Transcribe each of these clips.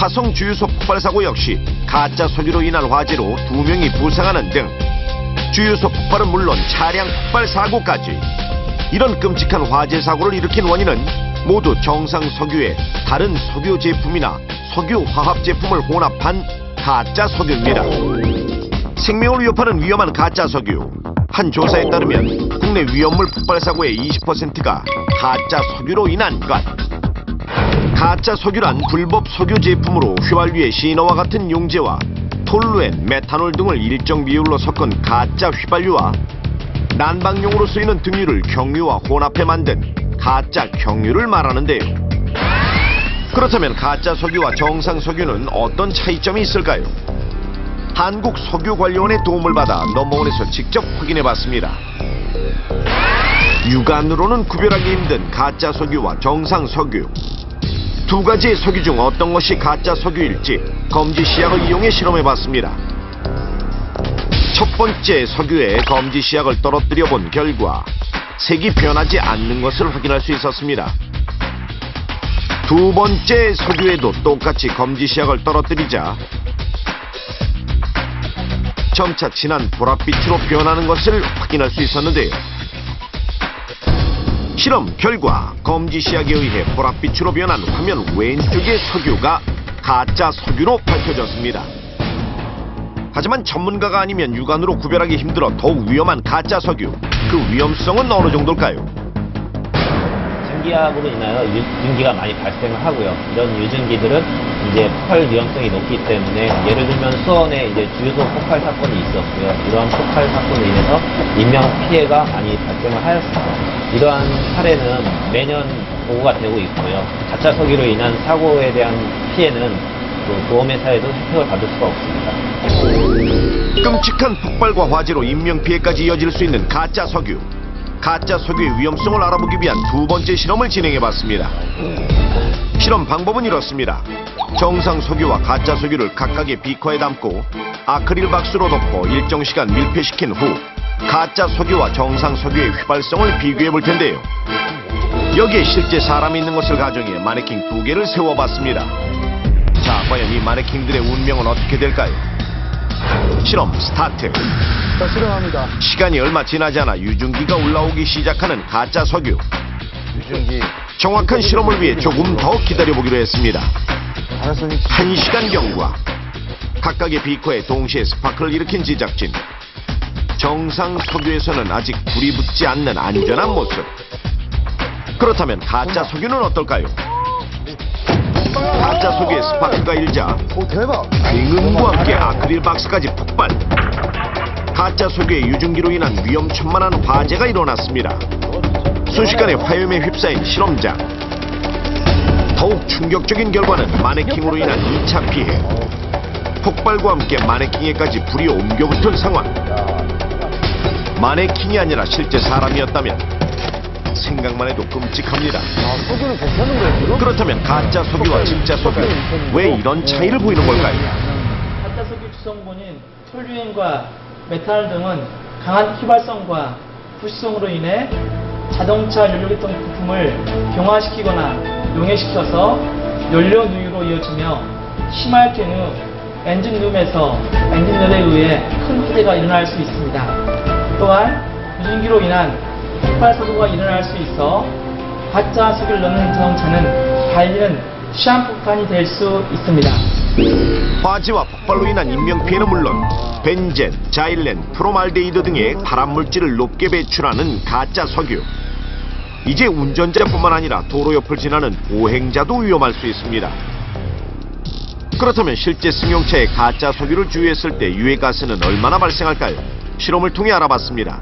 화성 주유소 폭발 사고 역시 가짜 석유로 인한 화재로 2명이 부상하는 등 주유소 폭발은 물론 차량 폭발 사고까지 이런 끔찍한 화재 사고를 일으킨 원인은 모두 정상 석유에 다른 석유 제품이나 석유 화합 제품을 혼합한 가짜 석유입니다. 생명을 위협하는 위험한 가짜 석유. 한 조사에 따르면 국내 위험물 폭발 사고의 20%가 가짜 석유로 인한 것. 가짜 석유란 불법 석유 제품으로 휘발유의 시너와 같은 용제와 톨루엔, 메탄올 등을 일정 비율로 섞은 가짜 휘발유와 난방용으로 쓰이는 등유를 경유와 혼합해 만든 가짜 경유를 말하는데요. 그렇다면 가짜 석유와 정상 석유는 어떤 차이점이 있을까요? 한국석유관리원의 도움을 받아 넘버원에서 직접 확인해봤습니다. 육안으로는 구별하기 힘든 가짜 석유와 정상 석유. 두 가지의 석유 중 어떤 것이 가짜 석유일지 검지 시약을 이용해 실험해봤습니다. 첫 번째 석유에 검지 시약을 떨어뜨려 본 결과 색이 변하지 않는 것을 확인할 수 있었습니다. 두 번째 석유에도 똑같이 검지 시약을 떨어뜨리자 점차 진한 보랏빛으로 변하는 것을 확인할 수 있었는데요. 실험 결과 검지 시약에 의해 보랏빛으로 변한 화면 왼쪽의 석유가 가짜 석유로 밝혀졌습니다. 하지만 전문가가 아니면 육안으로 구별하기 힘들어 더욱 위험한 가짜 석유. 그 위험성은 어느 정도일까요? 전기압으로 인하여 유증기가 많이 발생을 하고요. 이런 유증기들은 이제 폭발 위험성이 높기 때문에 예를 들면 수원에 이제 주유소 폭발 사건이 있었고요. 이러한 폭발 사건으로 인해서 인명 피해가 많이 발생을 하였습니다. 이러한 사례는 매년 보고가 되고 있고요. 가짜 석유로 인한 사고에 대한 피해는 보험회사에도 혜택을 받을 수가 없습니다. 끔찍한 폭발과 화재로 인명피해까지 이어질 수 있는 가짜 석유. 가짜 석유의 위험성을 알아보기 위한 두 번째 실험을 진행해봤습니다. 실험 방법은 이렇습니다. 정상 석유와 가짜 석유를 각각의 비커에 담고 아크릴 박스로 덮어 일정 시간 밀폐시킨 후 가짜 석유와 정상 석유의 휘발성을 비교해 볼 텐데요. 여기에 실제 사람이 있는 것을 가정해 마네킹 2개를 세워봤습니다. 자, 과연 이 마네킹들의 운명은 어떻게 될까요? 실험 스타트. 자, 실험합니다. 시간이 얼마 지나지 않아 유증기가 올라오기 시작하는 가짜 석유. 유증기. 정확한 실험을 위해 조금 더 기다려보기로 했습니다. 알았어. 1시간 경과. 각각의 비커에 동시에 스파크를 일으킨 제작진. 정상 석유에서는 아직 불이 붙지 않는 안전한 모습. 그렇다면 가짜 석유는 어떨까요? 가짜 석유의 스파크가 일자 오, 대박. 빙음과 함께 아크릴 박스까지 폭발. 가짜 석유의 유증기로 인한 위험천만한 화재가 일어났습니다. 순식간에 화염에 휩싸인 실험장. 더욱 충격적인 결과는 마네킹으로 인한 2차 피해. 폭발과 함께 마네킹에까지 불이 옮겨붙은 상황. 마네킹이 아니라 실제 사람이었다면 생각만 해도 끔찍합니다. 아, 석유는 괜찮은 거예요? 그렇다면 가짜 석유와 진짜 석유, 왜 이런 차이를 보이는 걸까요? 가짜 석유 주성분인 톨루엔과 메탄올 등은 강한 휘발성과 부식성으로 인해 자동차 연료계통 부품을 경화시키거나 용해시켜서 연료 누유로 이어지며 심할 경우 엔진룸에서 엔진열에 의해 큰 화재가 일어날 수 있습니다. 또한 유증기로 인한 폭발 사고가 일어날 수 있어 가짜 석유를 넣는 자동차는 달리는 시한폭탄이 될 수 있습니다. 화재와 폭발로 인한 인명피해는 물론 벤젠, 자일렌, 프로말데히드 등의 발암물질을 높게 배출하는 가짜 석유. 이제 운전자뿐만 아니라 도로 옆을 지나는 보행자도 위험할 수 있습니다. 그렇다면 실제 승용차에 가짜 석유를 주유했을 때 유해가스는 얼마나 발생할까요? 실험을 통해 알아봤습니다.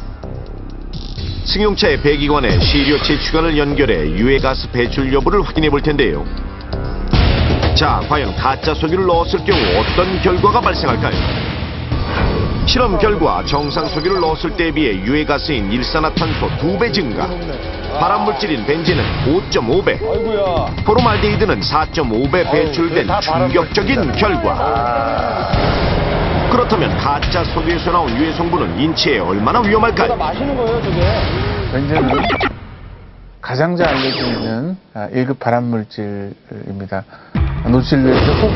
승용차의 배기관에 시료 채취관을 연결해 유해가스 배출 여부를 확인해 볼 텐데요. 자, 과연 가짜 석유를 넣었을 경우 어떤 결과가 발생할까요? 실험 결과 정상 석유를 넣었을 때에 비해 유해가스인 일산화탄소 2배 증가, 발암물질인 벤젠은 5.5배, 아이고야. 포르말데히드는 4.5배 배출된 충격적인 결과. 그렇다면 가짜 석유에서 나온 유해 성분은 인체에 얼마나 위험할까요? 마시는 거예요, 저게? 벤젠은 가장 잘 알려져 있는 1급 발암물질입니다. 노출돼서